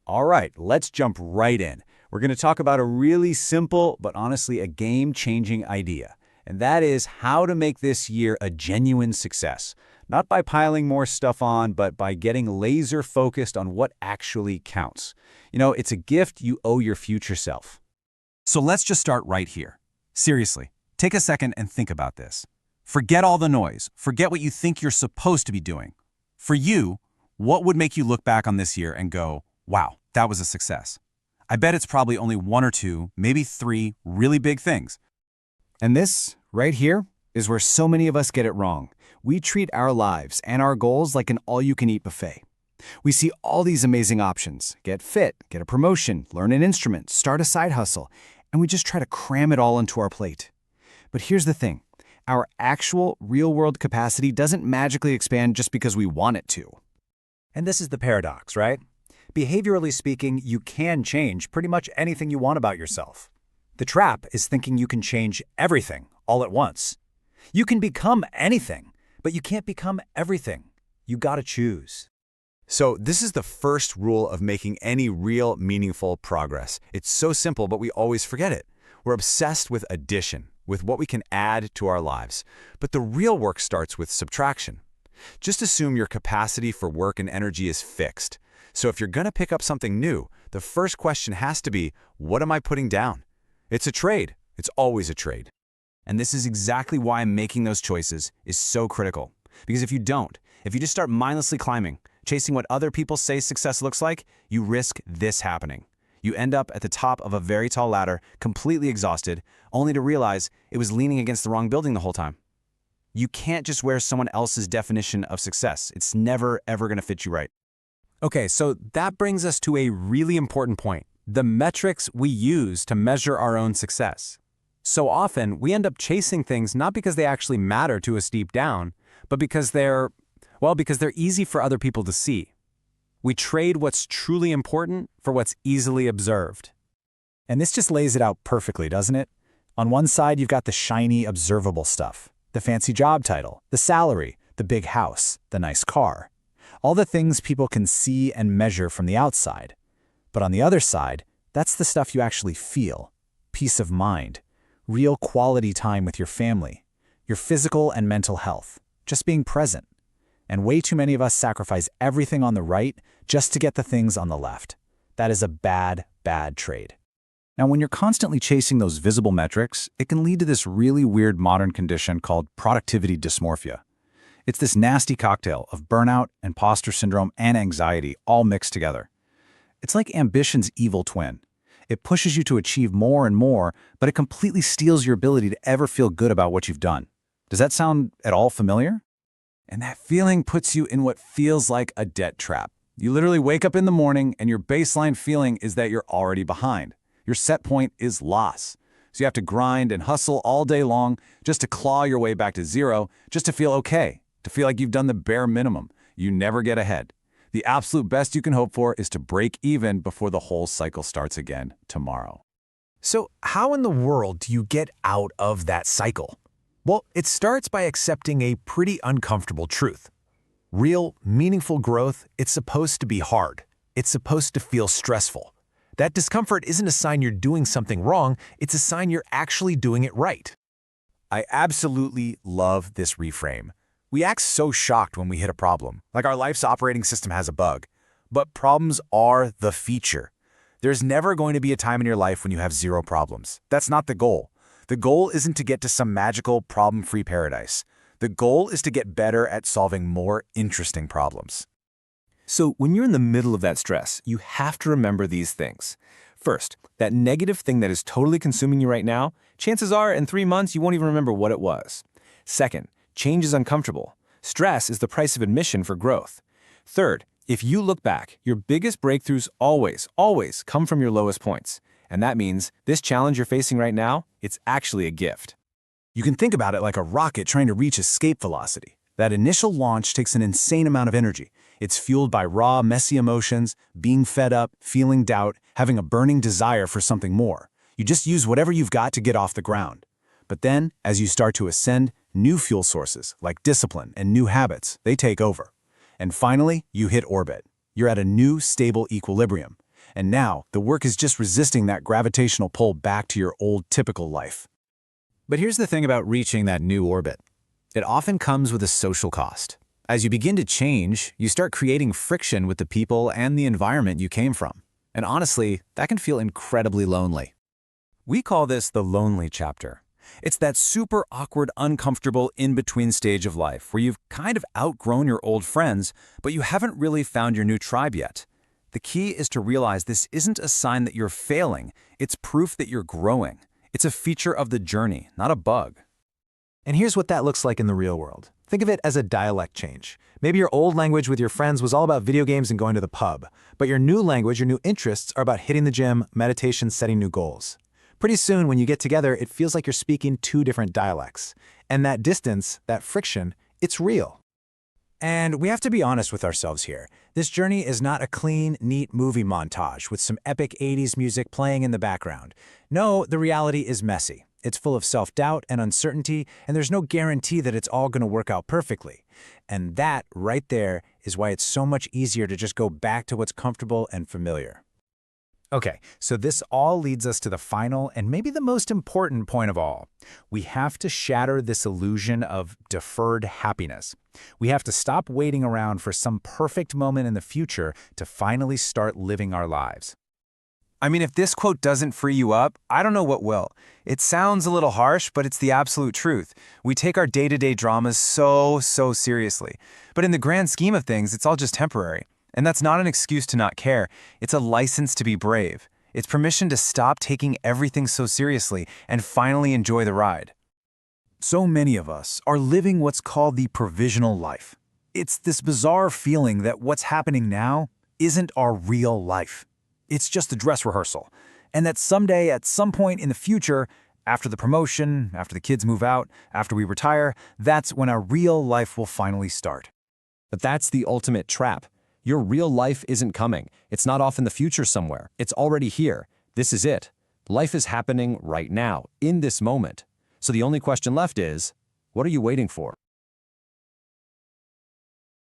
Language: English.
All right, let's jump right in. We're going to talk about a really simple, but honestly a game-changing idea. And that is how to make this year a genuine success. Not by piling more stuff on, but by getting laser focused on what actually counts. You know, it's a gift you owe your future self. So let's just start right here. Seriously, take a second and think about this. Forget all the noise. Forget what you think you're supposed to be doing. For you, what would make you look back on this year and go, wow, that was a success? I bet it's probably only one or two, maybe three really big things. And this, right here, is where so many of us get it wrong. We treat our lives and our goals like an all-you-can-eat buffet. We see all these amazing options: get fit, get a promotion, learn an instrument, start a side hustle, and we just try to cram it all into our plate. But here's the thing. Our actual, real-world capacity doesn't magically expand just because we want it to. And this is the paradox, right? Behaviorally speaking, you can change pretty much anything you want about yourself. The trap is thinking you can change everything all at once. You can become anything, but you can't become everything. You gotta choose. So this is the first rule of making any real, meaningful progress. It's so simple, but we always forget it. We're obsessed with addition, with what we can add to our lives. But the real work starts with subtraction. Just assume your capacity for work and energy is fixed. So if you're going to pick up something new, the first question has to be, what am I putting down? It's a trade. It's always a trade. And this is exactly why making those choices is so critical. Because if you don't, if you just start mindlessly climbing, chasing what other people say success looks like, you risk this happening. You end up at the top of a very tall ladder, completely exhausted, only to realize it was leaning against the wrong building the whole time. You can't just wear someone else's definition of success. It's never, ever going to fit you right. Okay, so that brings us to a really important point: the metrics we use to measure our own success. So often, we end up chasing things not because they actually matter to us deep down, but because they're easy for other people to see. We trade what's truly important for what's easily observed. And this just lays it out perfectly, doesn't it? On one side, you've got the shiny, observable stuff. The fancy job title, the salary, the big house, the nice car. All the things people can see and measure from the outside. But on the other side, that's the stuff you actually feel. Peace of mind, real quality time with your family, your physical and mental health, just being present. And way too many of us sacrifice everything on the right just to get the things on the left. That is a bad, bad trade. Now, when you're constantly chasing those visible metrics, it can lead to this really weird modern condition called productivity dysmorphia. It's this nasty cocktail of burnout, imposter syndrome, and anxiety all mixed together. It's like ambition's evil twin. It pushes you to achieve more and more, but it completely steals your ability to ever feel good about what you've done. Does that sound at all familiar? And that feeling puts you in what feels like a debt trap. You literally wake up in the morning and your baseline feeling is that you're already behind. Your set point is loss. So you have to grind and hustle all day long just to claw your way back to zero, just to feel okay, to feel like you've done the bare minimum. You never get ahead. The absolute best you can hope for is to break even before the whole cycle starts again tomorrow. So how in the world do you get out of that cycle? Well, it starts by accepting a pretty uncomfortable truth. Real, meaningful growth, it's supposed to be hard. It's supposed to feel stressful. That discomfort isn't a sign you're doing something wrong, it's a sign you're actually doing it right. I absolutely love this reframe. We act so shocked when we hit a problem, like our life's operating system has a bug. But problems are the feature. There's never going to be a time in your life when you have zero problems. That's not the goal. The goal isn't to get to some magical, problem-free paradise. The goal is to get better at solving more interesting problems. So when you're in the middle of that stress, you have to remember these things. First, that negative thing that is totally consuming you right now, chances are in 3 months you won't even remember what it was. Second, change is uncomfortable. Stress is the price of admission for growth. Third, if you look back, your biggest breakthroughs always come from your lowest points. And that means this challenge you're facing right now, it's actually a gift. You can think about it like a rocket trying to reach escape velocity. That initial launch takes an insane amount of energy. It's fueled by raw, messy emotions, being fed up, feeling doubt, having a burning desire for something more. You just use whatever you've got to get off the ground. But then, as you start to ascend, new fuel sources, like discipline and new habits, they take over. And finally, you hit orbit. You're at a new, stable equilibrium. And now, the work is just resisting that gravitational pull back to your old typical life. But here's the thing about reaching that new orbit. It often comes with a social cost. As you begin to change, you start creating friction with the people and the environment you came from. And honestly, that can feel incredibly lonely. We call this the lonely chapter. It's that super awkward, uncomfortable in-between stage of life where you've kind of outgrown your old friends, but you haven't really found your new tribe yet. The key is to realize this isn't a sign that you're failing. It's proof that you're growing. It's a feature of the journey, not a bug. And here's what that looks like in the real world. Think of it as a dialect change. Maybe your old language with your friends was all about video games and going to the pub, but your new language, your new interests are about hitting the gym, meditation, setting new goals. Pretty soon, when you get together, it feels like you're speaking two different dialects. And that distance, that friction, it's real. And we have to be honest with ourselves here. This journey is not a clean, neat movie montage with some epic 80s music playing in the background. No, the reality is messy. It's full of self-doubt and uncertainty, and there's no guarantee that it's all going to work out perfectly. And that, right there, is why it's so much easier to just go back to what's comfortable and familiar. Okay, so this all leads us to the final and maybe the most important point of all. We have to shatter this illusion of deferred happiness. We have to stop waiting around for some perfect moment in the future to finally start living our lives. I mean, if this quote doesn't free you up, I don't know what will. It sounds a little harsh, but it's the absolute truth. We take our day-to-day dramas so seriously. But in the grand scheme of things, it's all just temporary. And that's not an excuse to not care. It's a license to be brave. It's permission to stop taking everything so seriously and finally enjoy the ride. So many of us are living what's called the provisional life. It's this bizarre feeling that what's happening now isn't our real life. It's just a dress rehearsal. And that someday, at some point in the future, after the promotion, after the kids move out, after we retire, that's when our real life will finally start. But that's the ultimate trap. Your real life isn't coming. It's not off in the future somewhere. It's already here. This is it. Life is happening right now, in this moment. So the only question left is, what are you waiting for?